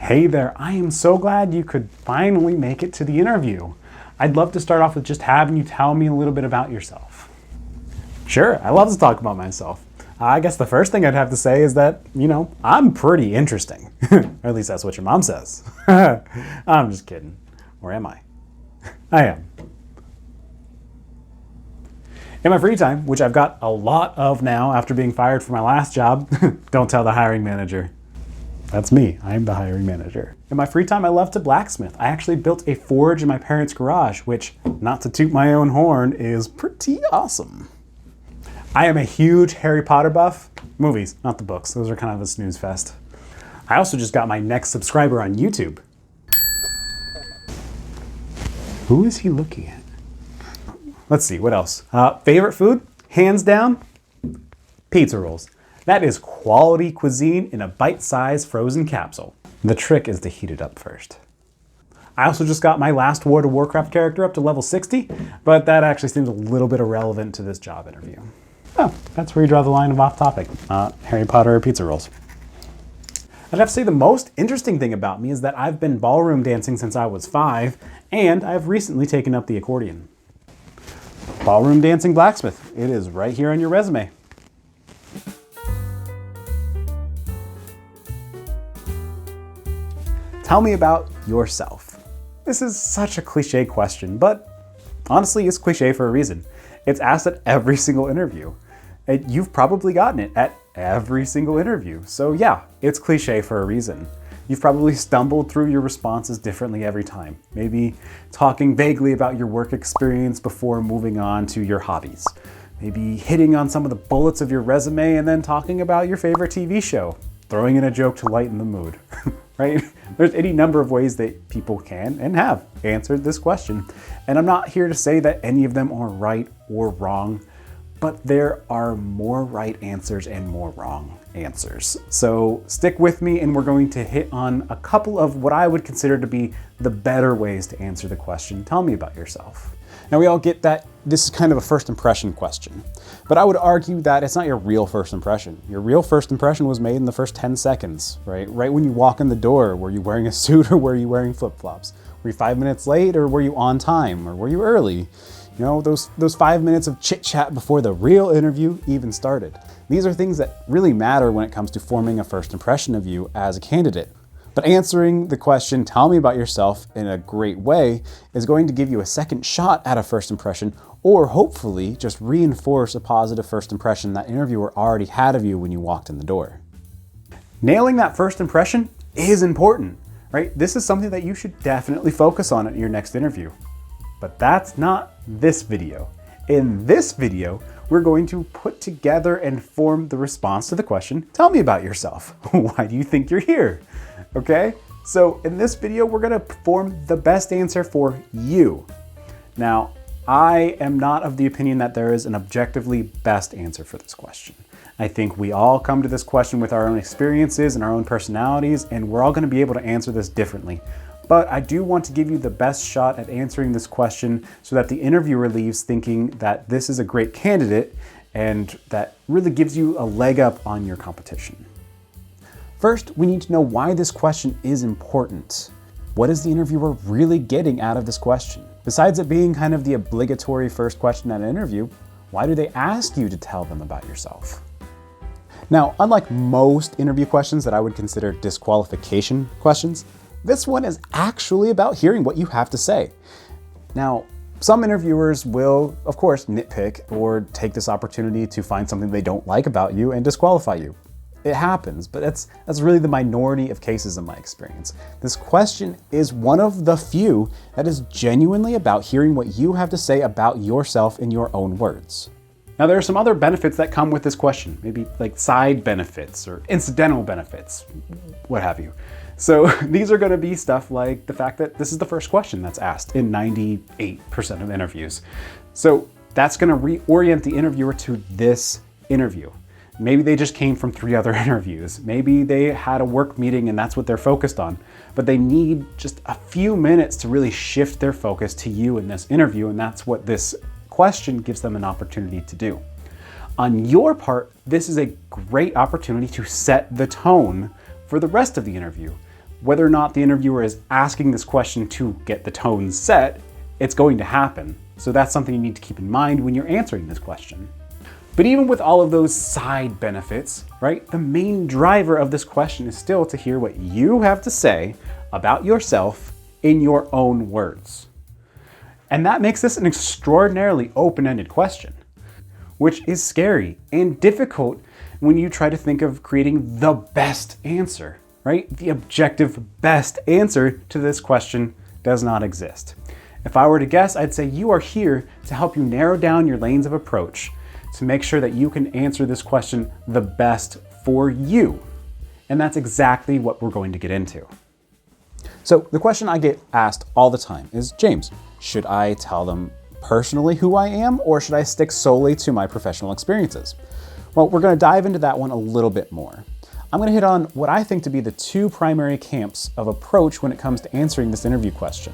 Hey there, I am so glad you could finally make it to the interview. I'd love to start off with just having you tell me a little bit about yourself. Sure, I love to talk about myself. I guess the first thing I'd have to say is that, I'm pretty interesting. Or at least that's what your mom says. I'm just kidding. Or am I? I am. In my free time, which I've got a lot of now after being fired from my last job, don't tell the hiring manager. That's me. I'm the hiring manager. In my free time, I love to blacksmith. I actually built a forge in my parents' garage, which, not to toot my own horn, is pretty awesome. I am a huge Harry Potter buff. Movies, not the books. Those are kind of a snooze fest. I also just got my next subscriber on YouTube. Who is he looking at? Let's see, what else? Favorite food? Hands down, pizza rolls. That is quality cuisine in a bite-sized frozen capsule. The trick is to heat it up first. I also just got my last World of Warcraft character up to level 60, but that actually seems a little bit irrelevant to this job interview. Oh, that's where you draw the line of off topic. Harry Potter or pizza rolls. I'd have to say the most interesting thing about me is that I've been ballroom dancing since I was 5, and I've recently taken up the accordion. Ballroom dancing blacksmith. It is right here on your resume. Tell me about yourself. This is such a cliche question, but honestly, it's cliche for a reason. It's asked at every single interview. And you've probably gotten it at every single interview. So yeah, it's cliche for a reason. You've probably stumbled through your responses differently every time. Maybe talking vaguely about your work experience before moving on to your hobbies. Maybe hitting on some of the bullets of your resume and then talking about your favorite TV show. Throwing in a joke to lighten the mood, right? There's any number of ways that people can and have answered this question. And I'm not here to say that any of them are right or wrong, but there are more right answers and more wrong answers. So stick with me and we're going to hit on a couple of what I would consider to be the better ways to answer the question. Tell me about yourself. Now we all get that this is kind of a first impression question, but I would argue that it's not your real first impression. Your real first impression was made in the first 10 seconds, right? Right when you walk in the door, were you wearing a suit or were you wearing flip-flops? Were you 5 minutes late or were you on time or were you early? Those 5 minutes of chit chat before the real interview even started. These are things that really matter when it comes to forming a first impression of you as a candidate. But answering the question, tell me about yourself, in a great way is going to give you a second shot at a first impression, or hopefully just reinforce a positive first impression that interviewer already had of you when you walked in the door. Nailing that first impression is important, right? This is something that you should definitely focus on at your next interview. But that's not this video. In this video, we're going to put together and form the response to the question, tell me about yourself. Why do you think you're here? Okay, so in this video, we're gonna form the best answer for you. Now, I am not of the opinion that there is an objectively best answer for this question. I think we all come to this question with our own experiences and our own personalities, and we're all gonna be able to answer this differently. But I do want to give you the best shot at answering this question so that the interviewer leaves thinking that this is a great candidate and that really gives you a leg up on your competition. First, we need to know why this question is important. What is the interviewer really getting out of this question? Besides it being kind of the obligatory first question at an interview, why do they ask you to tell them about yourself? Now, unlike most interview questions that I would consider disqualification questions, this one is actually about hearing what you have to say. Now, some interviewers will, of course, nitpick or take this opportunity to find something they don't like about you and disqualify you. It happens, but that's really the minority of cases in my experience. This question is one of the few that is genuinely about hearing what you have to say about yourself in your own words. Now, there are some other benefits that come with this question, maybe like side benefits or incidental benefits, what have you. So these are gonna be stuff like the fact that this is the first question that's asked in 98% of interviews. So that's gonna reorient the interviewer to this interview. Maybe they just came from 3 other interviews. Maybe they had a work meeting and that's what they're focused on. But they need just a few minutes to really shift their focus to you in this interview, and that's what this question gives them an opportunity to do. On your part, this is a great opportunity to set the tone for the rest of the interview. whether or not the interviewer is asking this question to get the tone set, it's going to happen. So that's something you need to keep in mind when you're answering this question. But even with all of those side benefits, right, the main driver of this question is still to hear what you have to say about yourself in your own words. And that makes this an extraordinarily open-ended question, which is scary and difficult when you try to think of creating the best answer, right? The objective best answer to this question does not exist. If I were to guess, I'd say you are here to help you narrow down your lanes of approach to make sure that you can answer this question the best for you. And that's exactly what we're going to get into. So the question I get asked all the time is, James, should I tell them personally who I am, or should I stick solely to my professional experiences? Well, we're going to dive into that one a little bit more. I'm going to hit on what I think to be the two primary camps of approach when it comes to answering this interview question.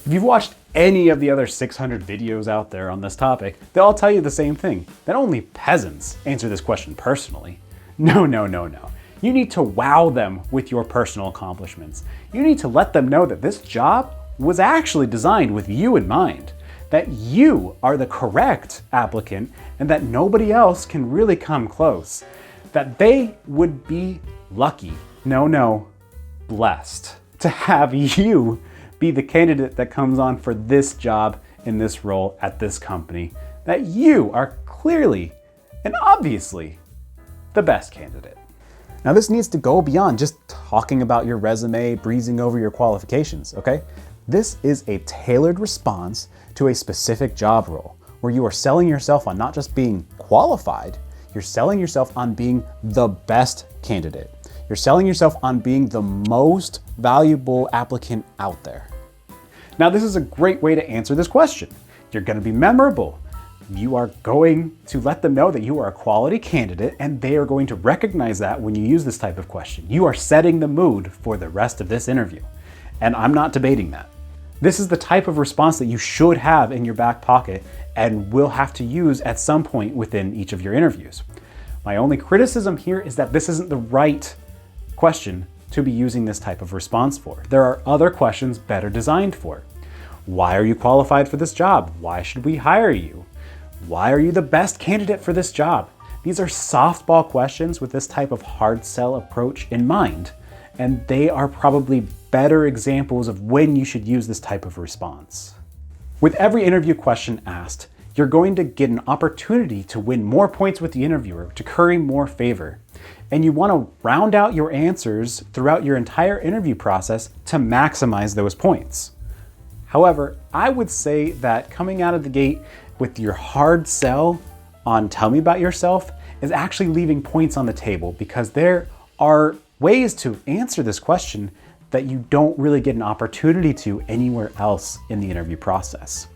If you've watched any of the other 600 videos out there on this topic, they'll all tell you the same thing, that only peasants answer this question personally. No. You need to wow them with your personal accomplishments. You need to let them know that this job was actually designed with you in mind, that you are the correct applicant and that nobody else can really come close, that they would be lucky, blessed to have you be the candidate that comes on for this job in this role at this company, that you are clearly and obviously the best candidate. Now this needs to go beyond just talking about your resume, breezing over your qualifications, okay? This is a tailored response to a specific job role where you are selling yourself on not just being qualified, you're selling yourself on being the best candidate. You're selling yourself on being the most valuable applicant out there. Now, this is a great way to answer this question. You're going to be memorable. You are going to let them know that you are a quality candidate, and they are going to recognize that when you use this type of question. You are setting the mood for the rest of this interview, and I'm not debating that. This is the type of response that you should have in your back pocket and will have to use at some point within each of your interviews. My only criticism here is that this isn't the right question to be using this type of response for. There are other questions better designed for. Why are you qualified for this job? Why should we hire you? Why are you the best candidate for this job? These are softball questions with this type of hard sell approach in mind, and they are probably better examples of when you should use this type of response. With every interview question asked, you're going to get an opportunity to win more points with the interviewer, to curry more favor. And you want to round out your answers throughout your entire interview process to maximize those points. However, I would say that coming out of the gate with your hard sell on tell me about yourself is actually leaving points on the table, because there are ways to answer this question that you don't really get an opportunity to anywhere else in the interview process.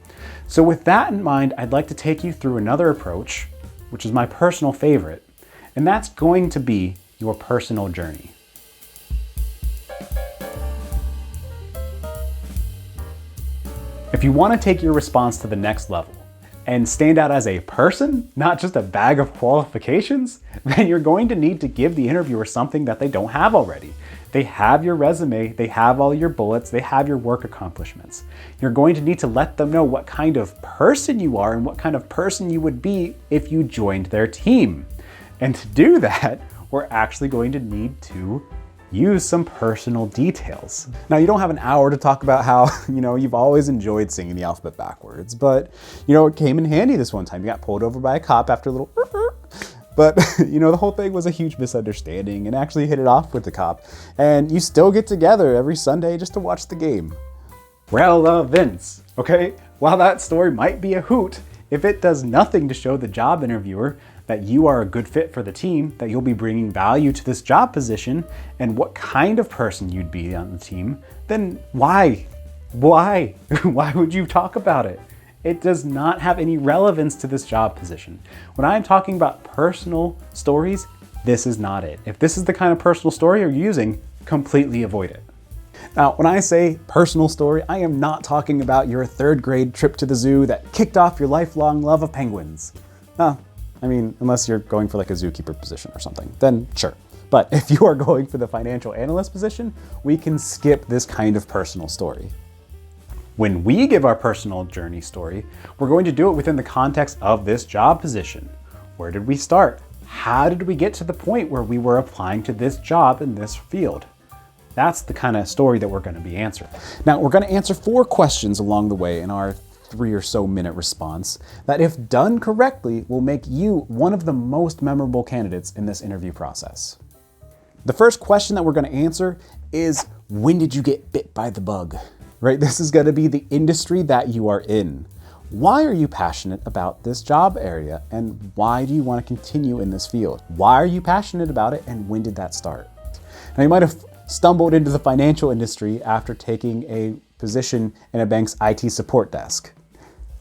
So with that in mind, I'd like to take you through another approach, which is my personal favorite, and that's going to be your personal journey. If you want to take your response to the next level and stand out as a person, not just a bag of qualifications, then you're going to need to give the interviewer something that they don't have already. They have your resume, they have all your bullets, they have your work accomplishments. You're going to need to let them know what kind of person you are and what kind of person you would be if you joined their team. And to do that, we're actually going to need to use some personal details. Now, you don't have an hour to talk about how, you've always enjoyed singing the alphabet backwards, but, it came in handy this one time. You got pulled over by a cop after a little, but, the whole thing was a huge misunderstanding, and actually hit it off with the cop. And you still get together every Sunday just to watch the game. Relevance, okay? While that story might be a hoot, if it does nothing to show the job interviewer that you are a good fit for the team, that you'll be bringing value to this job position, and what kind of person you'd be on the team, then why? Why would you talk about it? It does not have any relevance to this job position. When I'm talking about personal stories, this is not it. If this is the kind of personal story you're using, completely avoid it. Now, when I say personal story, I am not talking about your third grade trip to the zoo that kicked off your lifelong love of penguins. I mean, unless you're going for like a zookeeper position or something, then sure. But if you are going for the financial analyst position, we can skip this kind of personal story. When we give our personal journey story, we're going to do it within the context of this job position. Where did we start? How did we get to the point where we were applying to this job in this field? That's the kind of story that we're going to be answering. Now, we're going to answer 4 questions along the way in our 3 or so minute response that, if done correctly, will make you one of the most memorable candidates in this interview process. The first question that we're going to answer is, when did you get bit by the bug? Right? This is going to be the industry that you are in. Why are you passionate about this job area, and why do you want to continue in this field? Why are you passionate about it, and when did that start? Now, you might have stumbled into the financial industry after taking a position in a bank's IT support desk.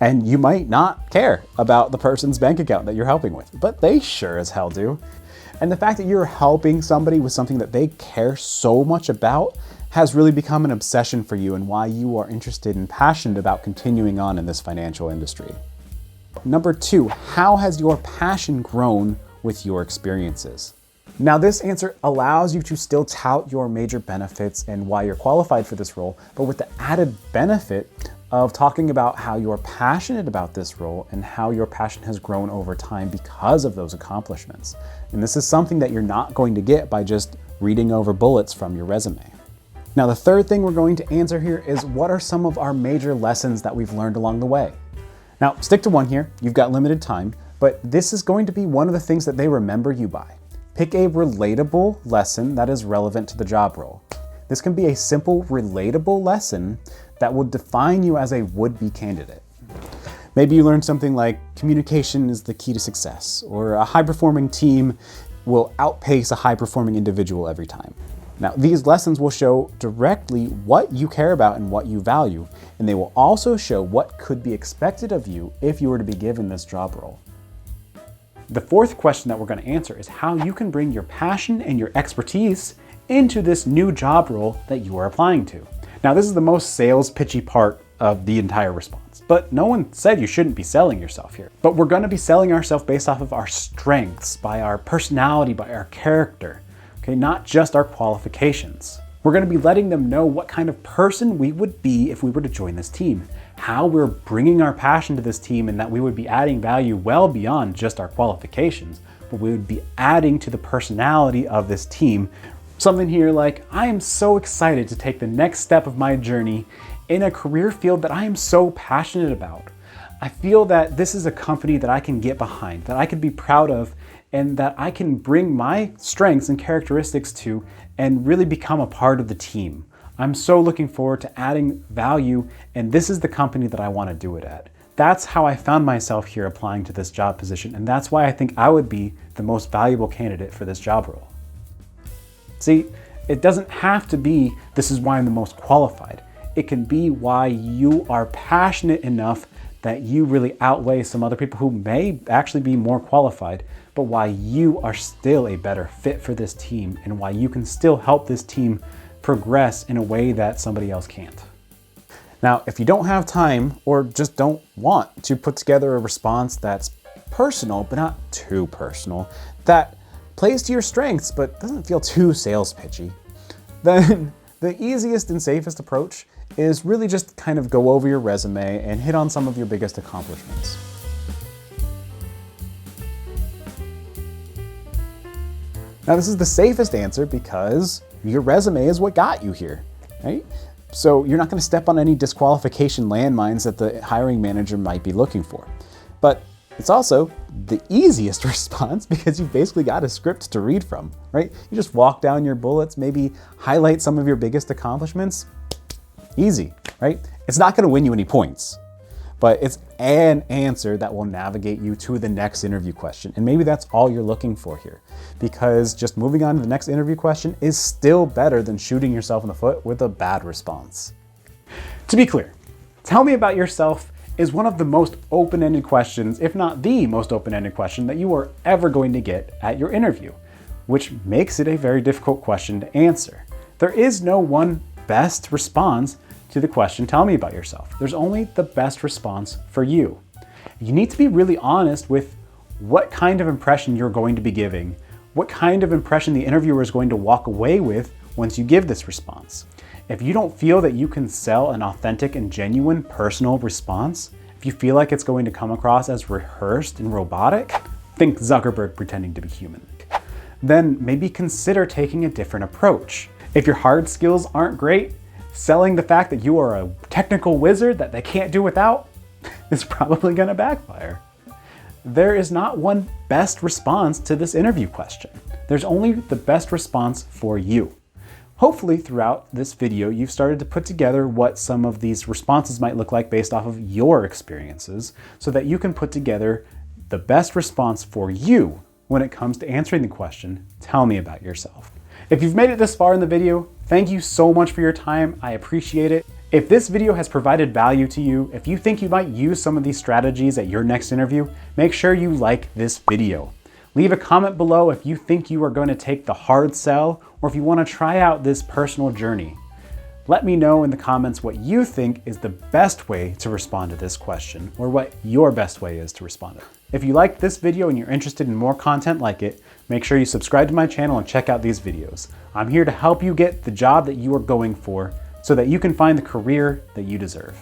And you might not care about the person's bank account that you're helping with, but they sure as hell do. And the fact that you're helping somebody with something that they care so much about has really become an obsession for you, and why you are interested and passionate about continuing on in this financial industry. Number 2, how has your passion grown with your experiences? Now, this answer allows you to still tout your major benefits and why you're qualified for this role, but with the added benefit of talking about how you're passionate about this role and how your passion has grown over time because of those accomplishments. And this is something that you're not going to get by just reading over bullets from your resume. Now, the third thing we're going to answer here is, what are some of our major lessons that we've learned along the way? Now, stick to one here. You've got limited time, but this is going to be one of the things that they remember you by. Pick a relatable lesson that is relevant to the job role. This can be a simple, relatable lesson that will define you as a would-be candidate. Maybe you learned something like communication is the key to success, or a high-performing team will outpace a high-performing individual every time. Now, these lessons will show directly what you care about and what you value, and they will also show what could be expected of you if you were to be given this job role. The fourth question that we're going to answer is how you can bring your passion and your expertise into this new job role that you are applying to. Now, this is the most sales pitchy part of the entire response, but no one said you shouldn't be selling yourself here. But we're going to be selling ourselves based off of our strengths, by our personality, by our character, okay, not just our qualifications. We're going to be letting them know what kind of person we would be if we were to join this team, how we're bringing our passion to this team, and that we would be adding value well beyond just our qualifications, but we would be adding to the personality of this team. Something here like, I am so excited to take the next step of my journey in a career field that I am so passionate about. I feel that this is a company that I can get behind, that I could be proud of, and that I can bring my strengths and characteristics to and really become a part of the team. I'm so looking forward to adding value, and this is the company that I want to do it at. That's how I found myself here applying to this job position, and that's why I think I would be the most valuable candidate for this job role. See, it doesn't have to be, this is why I'm the most qualified. It can be why you are passionate enough that you really outweigh some other people who may actually be more qualified, but why you are still a better fit for this team, and why you can still help this team progress in a way that somebody else can't. Now, if you don't have time or just don't want to put together a response that's personal, but not too personal, that plays to your strengths but doesn't feel too sales pitchy, then the easiest and safest approach is really just kind of go over your resume and hit on some of your biggest accomplishments. Now, this is the safest answer because your resume is what got you here, right? So you're not going to step on any disqualification landmines that the hiring manager might be looking for. But it's also the easiest response because you've basically got a script to read from, right? You just walk down your bullets, maybe highlight some of your biggest accomplishments. Easy, right? It's not going to win you any points, but it's an answer that will navigate you to the next interview question. And maybe that's all you're looking for here, because just moving on to the next interview question is still better than shooting yourself in the foot with a bad response. To be clear, tell me about yourself is one of the most open-ended questions, if not the most open-ended question that you are ever going to get at your interview, which makes it a very difficult question to answer. There is no one best response to the question, tell me about yourself. There's only the best response for you. You need to be really honest with what kind of impression you're going to be giving, what kind of impression the interviewer is going to walk away with once you give this response. If you don't feel that you can sell an authentic and genuine personal response, if you feel like it's going to come across as rehearsed and robotic, think Zuckerberg pretending to be human, then maybe consider taking a different approach. If your hard skills aren't great, selling the fact that you are a technical wizard that they can't do without is probably gonna backfire. There is not one best response to this interview question. There's only the best response for you. Hopefully throughout this video, you've started to put together what some of these responses might look like based off of your experiences so that you can put together the best response for you when it comes to answering the question, tell me about yourself. If you've made it this far in the video, thank you so much for your time. I appreciate it. If this video has provided value to you, if you think you might use some of these strategies at your next interview, make sure you like this video. Leave a comment below if you think you are going to take the hard sell or if you want to try out this personal journey. Let me know in the comments what you think is the best way to respond to this question or what your best way is to respond to it. If you liked this video and you're interested in more content like it, make sure you subscribe to my channel and check out these videos. I'm here to help you get the job that you are going for so that you can find the career that you deserve.